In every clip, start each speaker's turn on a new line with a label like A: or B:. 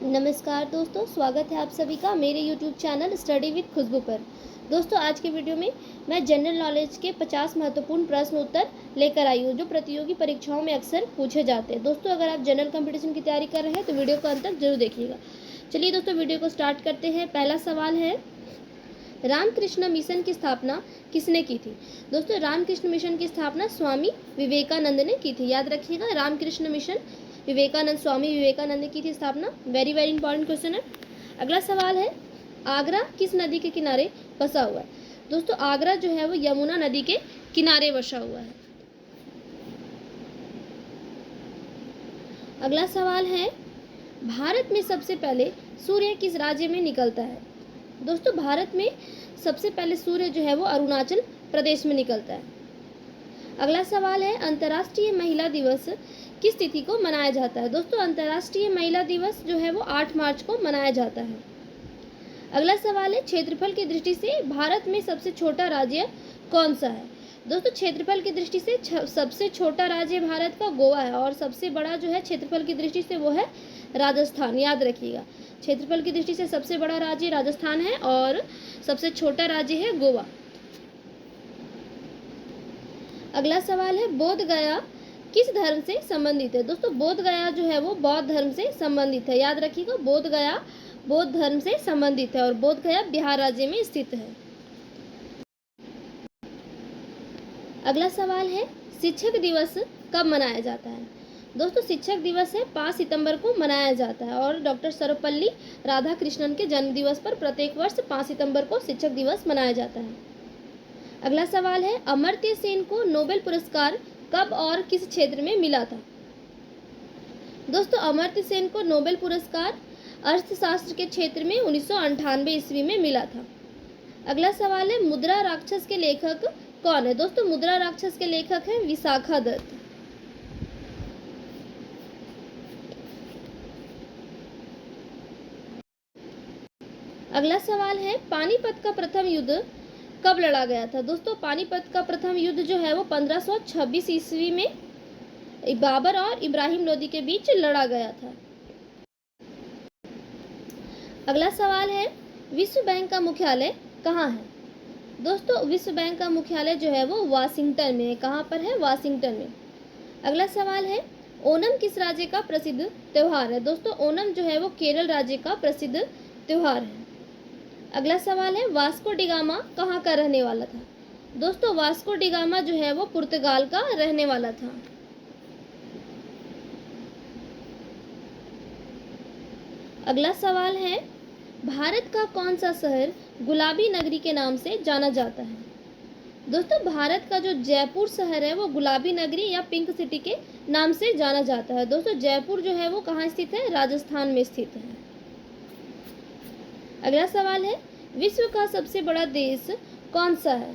A: नमस्कार दोस्तों, स्वागत है आप सभी का मेरे YouTube चैनल स्टडी विद खुशबू पर। दोस्तों, आज के वीडियो में मैं जनरल नॉलेज के 50 महत्वपूर्ण प्रश्न उत्तर लेकर आई हूँ जो प्रतियोगी परीक्षाओं में अक्सर पूछे जाते हैं। दोस्तों, अगर आप जनरल कंपटीशन की तैयारी कर रहे हैं तो वीडियो को अंत तक जरूर देखिएगा। चलिए दोस्तों, वीडियो को स्टार्ट करते हैं। पहला सवाल है, रामकृष्ण मिशन की स्थापना किसने की थी? दोस्तों, रामकृष्ण मिशन की स्थापना स्वामी विवेकानंद ने की थी। याद रखिएगा, रामकृष्ण मिशन विवेकानंद, स्वामी विवेकानंद ने की थी स्थापना। वेरी वेरी इंपॉर्टेंट क्वेश्चन है। अगला सवाल है, आगरा किस नदी के किनारे बसा हुआ है? दोस्तों, आगरा जो है वो यमुना नदी के किनारे बसा हुआ है। अगला सवाल है, भारत में सबसे पहले सूर्य किस राज्य में निकलता है? दोस्तों, भारत में सबसे पहले सूर्य जो है वो अरुणाचल प्रदेश में निकलता है। अगला सवाल है, अंतर्राष्ट्रीय महिला दिवस किस तिथि को मनाया जाता है? दोस्तों, अंतर्राष्ट्रीय महिला दिवस जो है वो 8 मार्च को मनाया जाता है। अगला सवाल है, क्षेत्रफल की दृष्टि से भारत में सबसे छोटा राज्य कौन सा है? दोस्तों, क्षेत्रफल की दृष्टि से सबसे छोटा राज्य भारत का गोवा है और सबसे बड़ा जो है क्षेत्रफल की दृष्टि से वो है राजस्थान। याद रखिएगा, क्षेत्रफल की दृष्टि से सबसे बड़ा राज्य राजस्थान है और सबसे छोटा राज्य है गोवा। अगला सवाल है, बोध गया किस धर्म से संबंधित है? दोस्तों, बोध गया जो है वो बौद्ध धर्म से संबंधित है। याद रखिएगा, बोध गया बौद्ध धर्म से संबंधित है और बोध गया बिहार राज्य में स्थित है। अगला सवाल है, शिक्षक दिवस कब मनाया जाता है? दोस्तों, शिक्षक दिवस है 5 सितंबर को मनाया जाता है और डॉक्टर सर्वपल्ली राधाकृष्णन के जन्म दिवस पर प्रत्येक वर्ष 5 सितंबर को शिक्षक दिवस मनाया जाता है। अगला सवाल है, अमर्त्य सेन को नोबेल पुरस्कार कब और किस क्षेत्र में मिला था? दोस्तों, अमर्त्य सेन को नोबेल पुरस्कार अर्थशास्त्र के क्षेत्र में 1998 ईस्वी में मिला था। अगला सवाल है, मुद्रा राक्षस के लेखक कौन है? दोस्तों, मुद्रा राक्षस के लेखक हैं विशाखा दत्त। अगला सवाल है, पानीपत का प्रथम युद्ध कब लड़ा गया था? दोस्तों, पानीपत का प्रथम युद्ध जो है वो 1526 ईस्वी में बाबर और इब्राहिम लोदी के बीच लड़ा गया था। अगला सवाल है, विश्व बैंक का मुख्यालय कहाँ है? दोस्तों, विश्व बैंक का मुख्यालय जो है वो वाशिंगटन में है। कहाँ पर है? वाशिंगटन में। अगला सवाल है, ओणम किस राज्य का प्रसिद्ध त्योहार है? दोस्तों, ओणम जो है वो केरल राज्य का प्रसिद्ध त्योहार है। अगला सवाल है, वास्को डिगामा कहाँ का रहने वाला था? दोस्तों, वास्को डिगामा जो है वो पुर्तगाल का रहने वाला था। अगला सवाल है, भारत का कौन सा शहर गुलाबी नगरी के नाम से जाना जाता है? दोस्तों, भारत का जो जयपुर शहर है वो गुलाबी नगरी या पिंक सिटी के नाम से जाना जाता है। दोस्तों, जयपुर जो है वो कहाँ स्थित है? राजस्थान में स्थित है। अगला सवाल है, विश्व का सबसे बड़ा देश कौन सा है?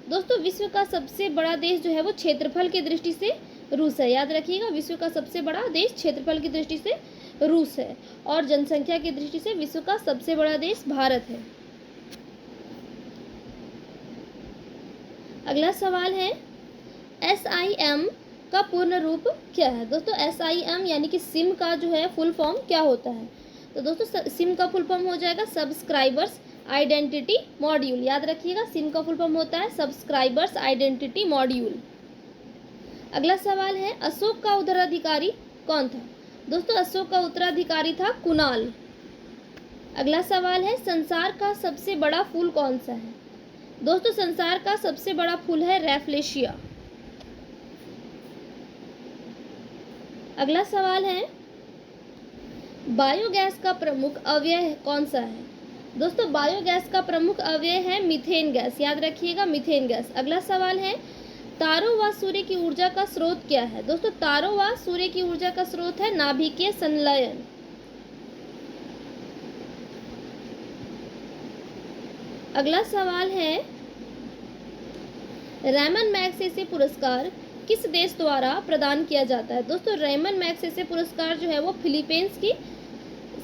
A: दोस्तों, विश्व का सबसे बड़ा देश जो है वो क्षेत्रफल की दृष्टि से रूस है। याद रखिएगा, विश्व का सबसे बड़ा देश क्षेत्रफल की दृष्टि से रूस है और जनसंख्या की दृष्टि से विश्व का सबसे बड़ा देश भारत है। अगला सवाल है, SIM का पूर्ण रूप क्या है? दोस्तों, SIM यानी कि सिम का जो है फुल फॉर्म क्या होता है? तो दोस्तों, सिम का फुल फॉर्म हो जाएगा सब्सक्राइबर्स आइडेंटिटी मॉड्यूल। याद रखिएगा, सिम का फुल फॉर्म होता है सब्सक्राइबर्स आइडेंटिटी मॉड्यूल। अगला सवाल है, अशोक का उत्तराधिकारी कौन था? दोस्तों, अशोक का उत्तराधिकारी था कुणाल। अगला सवाल है, संसार का सबसे बड़ा फूल कौन सा है? दोस्तों, संसार का सबसे बड़ा फूल है रैफलेशिया। अगला सवाल है, बायोगैस का प्रमुख अवयव कौन सा है? दोस्तों, बायोगैस का प्रमुख अवयव है मीथेन गैस। याद रखिएगा, मीथेन गैस। अगला सवाल है, तारों व सूर्य की ऊर्जा का स्रोत क्या है? दोस्तों, तारों व सूर्य की ऊर्जा का स्रोत है नाभिकीय संलयन। अगला सवाल है, रैमन मैग्सेसे पुरस्कार किस देश द्वारा प्रदान किया जाता है? दोस्तों, रैमन मैग्सेसे पुरस्कार जो है वो फिलीपींस की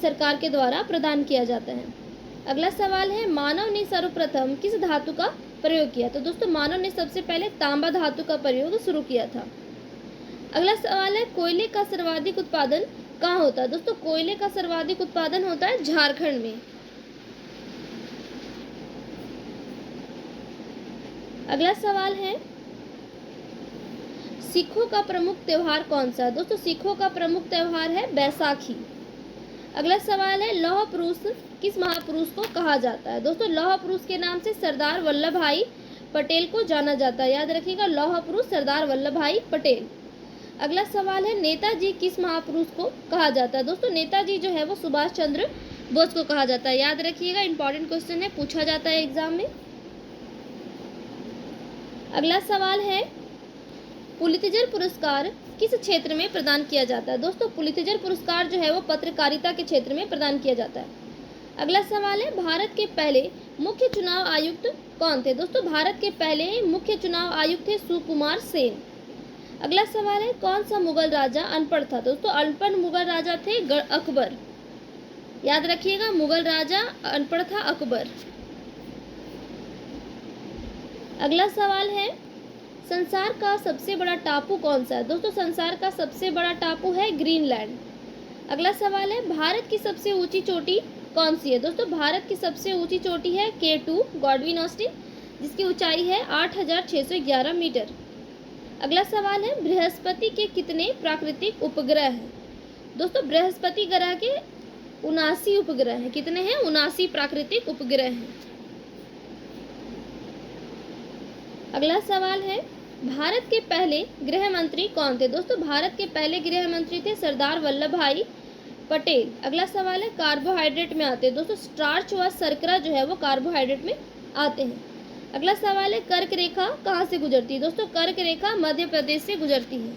A: सरकार के द्वारा प्रदान किया जाता है। अगला सवाल है, मानव ने सर्वप्रथम किस धातु का प्रयोग किया? तो दोस्तों, मानव ने सबसे पहले तांबा धातु का प्रयोग शुरू किया था। अगला सवाल है, कोयले का सर्वाधिक उत्पादन कहाँ होता है? दोस्तों कोयले का सर्वाधिक उत्पादन होता है झारखंड में। अगला सवाल है, सिखों का प्रमुख त्योहार कौन सा है? दोस्तों सिखों का प्रमुख त्योहार है बैसाखी। अगला सवाल है, लौह पुरुष किस महापुरुष को कहा जाता है? दोस्तों लौह पुरुष के नाम से सरदार वल्लभ भाई पटेल को जाना जाता है। याद रखिएगा, लौह पुरुष सरदार वल्लभ भाई पटेल। अगला सवाल है, नेताजी किस महापुरुष को कहा जाता है? दोस्तों नेताजी जो है वो सुभाष चंद्र बोस को कहा जाता है। याद रखिएगा, इंपॉर्टेंट क्वेश्चन है, पूछा जाता है एग्जाम में। अगला सवाल है, पुलित्जर पुरस्कार किस क्षेत्र में प्रदान किया जाता है? दोस्तों पुलित्जर पुरस्कार जो है वो पत्रकारिता के क्षेत्र में प्रदान किया जाता है। अगला सवाल है, भारत के पहले मुख्य चुनाव आयुक्त कौन थे? दोस्तों भारत के पहले मुख्य चुनाव आयुक्त थे सुकुमार सेन। अगला सवाल है, कौन सा मुगल राजा अनपढ़ था? दोस्तों अनपढ़ मुगल राजा थे अकबर। याद रखिएगा, मुगल राजा अनपढ़ था अकबर। अगला सवाल है, संसार का सबसे बड़ा टापू कौन सा है? दोस्तों संसार का सबसे बड़ा टापू है ग्रीनलैंड। अगला सवाल है, भारत की सबसे ऊंची चोटी कौन सी है? दोस्तों भारत की सबसे ऊंची चोटी है K2 गॉडविन ऑस्टिन, जिसकी ऊंचाई है 8611 मीटर। अगला सवाल है, बृहस्पति के कितने प्राकृतिक उपग्रह हैं? दोस्तों बृहस्पति ग्रह के 79 उपग्रह हैं। कितने हैं? 79 प्राकृतिक उपग्रह हैं। अगला सवाल है, भारत के पहले गृह मंत्री कौन थे? दोस्तों भारत के पहले गृह मंत्री थे सरदार वल्लभ भाई पटेल। अगला सवाल है, कार्बोहाइड्रेट में आते हैं। दोस्तों स्टार्च व शर्करा जो है वो कार्बोहाइड्रेट में आते हैं। अगला सवाल है, कर्क रेखा कहाँ से गुजरती है? दोस्तों कर्क रेखा मध्य प्रदेश से गुजरती है।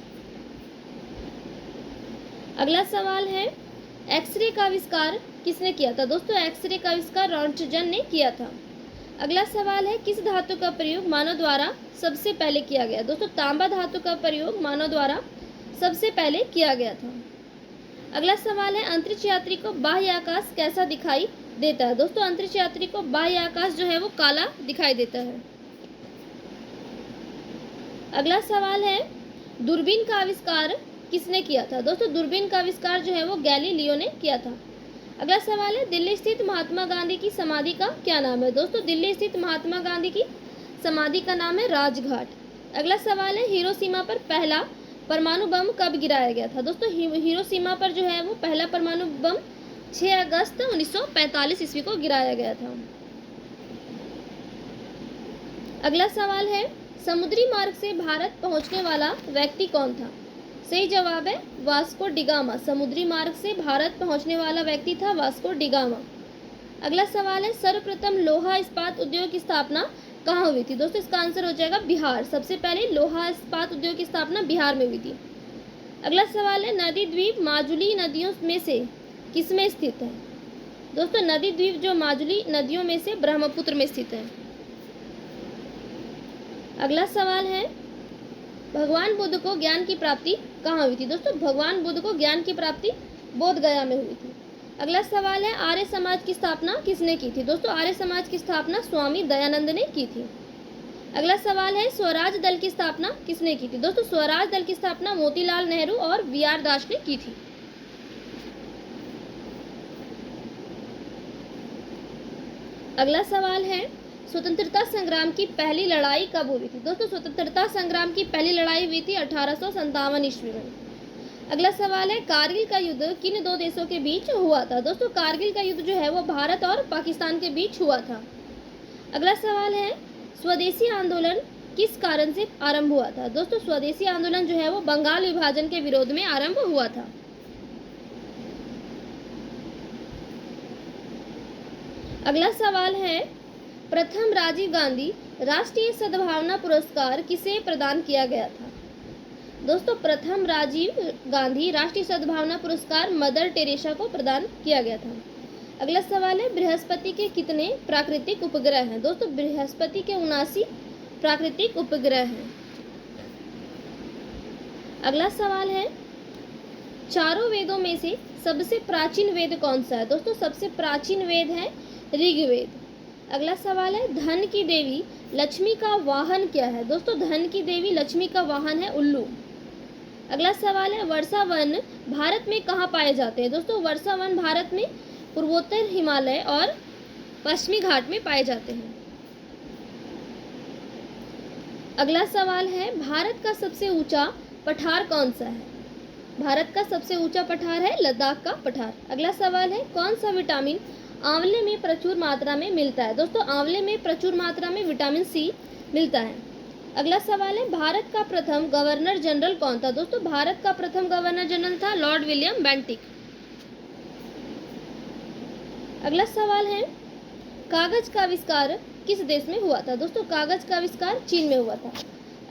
A: अगला सवाल है, एक्सरे का आविष्कार किसने किया था? दोस्तों एक्सरे का आविष्कार रॉन्टजन ने किया था। अगला सवाल है, किस धातु का प्रयोग मानव द्वारा सबसे पहले किया गया? दोस्तों तांबा धातु का प्रयोग मानव द्वारा सबसे पहले किया गया था। अगला सवाल है, अंतरिक्ष यात्री को बाह्य आकाश कैसा दिखाई देता है? दोस्तों अंतरिक्ष यात्री को बाह्य आकाश जो है वो काला दिखाई देता है। अगला सवाल है, दूरबीन का आविष्कार किसने किया था? दोस्तों दूरबीन का आविष्कार जो है वो गैलीलियो ने किया था। अगला सवाल है, दिल्ली स्थित महात्मा गांधी की समाधि का क्या नाम है? दोस्तों दिल्ली स्थित महात्मा गांधी की समाधि का नाम है राजघाट। अगला सवाल है, हिरोशिमा पर पहला परमाणु बम कब गिराया गया था? दोस्तों हिरोशिमा पर जो है वो पहला परमाणु बम 6 अगस्त 1945 ईस्वी को गिराया गया था। अगला सवाल है, समुद्री मार्ग से भारत पहुंचने वाला व्यक्ति कौन था? सही जवाब है वास्को डिगामा। समुद्री मार्ग से भारत पहुंचने वाला व्यक्ति था वास्को डिगामा। अगला सवाल है, सर्वप्रथम लोहा इस्पात उद्योग की स्थापना कहाँ हुई थी? दोस्तों इसका आंसर हो जाएगा बिहार। सबसे पहले लोहा इस्पात उद्योग की स्थापना बिहार में हुई थी। अगला सवाल है, नदी द्वीप माजुली नदियों में से किसमें स्थित है? दोस्तों नदी द्वीप जो माजुली नदियों में से ब्रह्मपुत्र में स्थित है। अगला सवाल है, भगवान बुद्ध को ज्ञान की प्राप्ति कहाँ हुई थी? दोस्तों भगवान बुद्ध को ज्ञान की प्राप्ति बोध गया में हुई थी। अगला सवाल है, आर्य समाज की स्थापना किसने की थी? दोस्तों आर्य समाज की स्थापना स्वामी दयानंद ने की थी। अगला सवाल है, स्वराज दल की स्थापना किसने की थी? दोस्तों स्वराज दल की स्थापना मोतीलाल नेहरू और VR दास ने की थी। अगला सवाल है, स्वतंत्रता संग्राम की पहली लड़ाई कब हुई थी? दोस्तों स्वतंत्रता संग्राम की पहली लड़ाई हुई थी 1857 ईस्वी में। अगला सवाल है, कारगिल का युद्ध किन दो देशों के बीच हुआ था? दोस्तों कारगिल का युद्ध जो है वो भारत और पाकिस्तान के बीच हुआ था। अगला सवाल है, स्वदेशी आंदोलन किस कारण से आरंभ हुआ था? दोस्तों स्वदेशी आंदोलन जो है वो बंगाल विभाजन के विरोध में आरंभ हुआ था। अगला सवाल है, प्रथम राजीव गांधी राष्ट्रीय सद्भावना पुरस्कार किसे प्रदान किया गया था? दोस्तों प्रथम राजीव गांधी राष्ट्रीय सद्भावना पुरस्कार मदर टेरेसा को प्रदान किया गया था। अगला सवाल है, बृहस्पति के कितने प्राकृतिक उपग्रह हैं? दोस्तों बृहस्पति के 79 प्राकृतिक उपग्रह हैं। अगला सवाल है, चारों वेदों में से सबसे प्राचीन वेद कौन सा है? दोस्तों सबसे प्राचीन वेद है ऋग्वेद। अगला सवाल है, धन की देवी लक्ष्मी का वाहन क्या है? दोस्तों धन की देवी लक्ष्मी का वाहन है उल्लू। अगला सवाल है वर्षा वन भारत में कहाँ पाए जाते हैं। दोस्तों वर्षा वन भारत में पूर्वोत्तर हिमालय और पश्चिमी घाट में पाए जाते हैं। अगला सवाल है भारत का सबसे ऊंचा पठार कौन सा है। भारत का सबसे ऊंचा पठार है लद्दाख का पठार। अगला सवाल है कौन सा विटामिन आंवले में प्रचुर मात्रा में मिलता है। दोस्तों आंवले में प्रचुर मात्रा में विटामिन सी मिलता है। अगला सवाल है भारत का प्रथम गवर्नर जनरल कौन था। दोस्तों भारत का प्रथम गवर्नर जनरल था लॉर्ड विलियम बेंटिक। अगला सवाल है कागज का आविष्कार किस देश में हुआ था। दोस्तों कागज का आविष्कार चीन में हुआ था।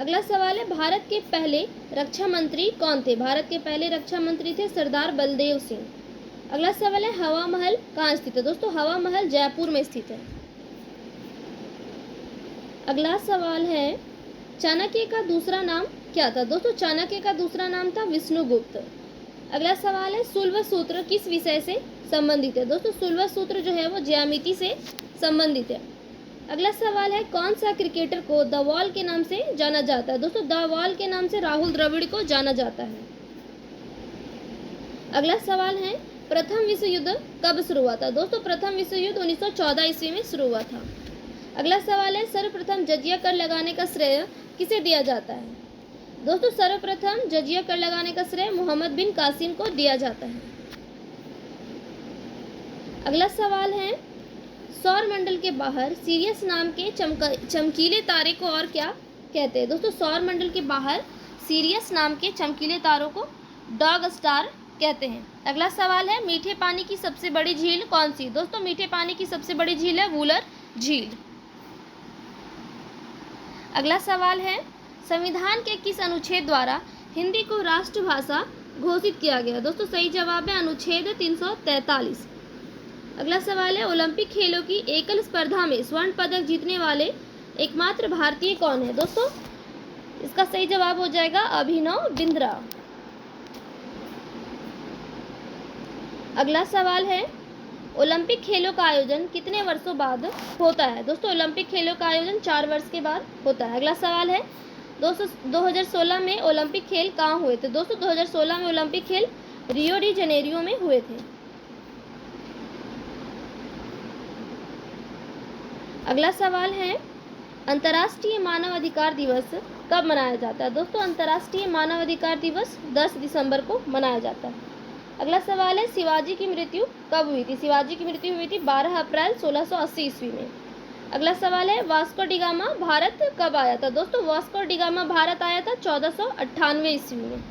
A: अगला सवाल है भारत के पहले रक्षा मंत्री कौन थे। भारत के पहले रक्षा मंत्री थे सरदार बलदेव सिंह। अगला सवाल है हवा महल कहाँ स्थित है। दोस्तों हवा महल जयपुर में स्थित है। अगला सवाल है चाणक्य का दूसरा नाम क्या था। दोस्तों चाणक्य का दूसरा नाम था विष्णुगुप्त। अगला सवाल है सुलभ सूत्र किस विषय से संबंधित है। दोस्तों सुलभ सूत्र जो है वो ज्यामिति से संबंधित है। अगला सवाल है कौन सा क्रिकेटर को द वॉल के नाम से जाना जाता है। दोस्तों द वॉल के नाम से राहुल द्रविड़ को जाना जाता है। अगला सवाल है प्रथम विश्व युद्ध कब शुरू हुआ था। दोस्तों प्रथम विश्व युद्ध 1914 ईस्वी में शुरू हुआ था। अगला सवाल है सर्वप्रथम जजिया कर लगाने का श्रेय किसे दिया जाता है। दोस्तों सर्वप्रथम जजिया कर लगाने का श्रेय मोहम्मद बिन कासिम को दिया जाता है। अगला सवाल है सौर मंडल के बाहर सीरियस नाम के चमकीले तारे को और क्या कहते हैं। दोस्तों सौर मंडल के बाहर सीरियस नाम के चमकीले तारों को डॉग स्टार कहते हैं। अगला सवाल है मीठे पानी की सबसे बड़ी झील कौन सी। दोस्तों मीठे पानी की सबसे बड़ी झील है वूलर झील। अगला सवाल है संविधान के किस अनुच्छेद द्वारा हिंदी को राष्ट्रभाषा घोषित किया गया। दोस्तों सही जवाब है अनुच्छेद 343। अगला सवाल है ओलंपिक खेलों की एकल स्पर्धा में स्वर्ण पदक जीतने वाले एकमात्र भारतीय कौन है। दोस्तों इसका सही जवाब हो जाएगा अभिनव बिंद्रा। अगला सवाल है ओलंपिक खेलों का आयोजन कितने वर्षों बाद होता है। दोस्तों ओलंपिक खेलों का आयोजन 4 वर्ष के बाद होता है। अगला सवाल है दोस्तों 2016 में ओलंपिक खेल कहाँ हुए थे। दोस्तों 2016 में ओलंपिक खेल रियो डी जनेरियो में हुए थे। अगला सवाल है अंतर्राष्ट्रीय मानव अधिकार दिवस कब मनाया जाता है। दोस्तों अंतर्राष्ट्रीय मानव अधिकार दिवस 10 दिसंबर को मनाया जाता है। अगला सवाल है शिवाजी की मृत्यु कब हुई थी। शिवाजी की मृत्यु हुई थी 12 अप्रैल 1680 ईस्वी में। अगला सवाल है वास्को डी गामा भारत कब आया था। दोस्तों वास्को डी गामा भारत आया था 1498 ईस्वी में।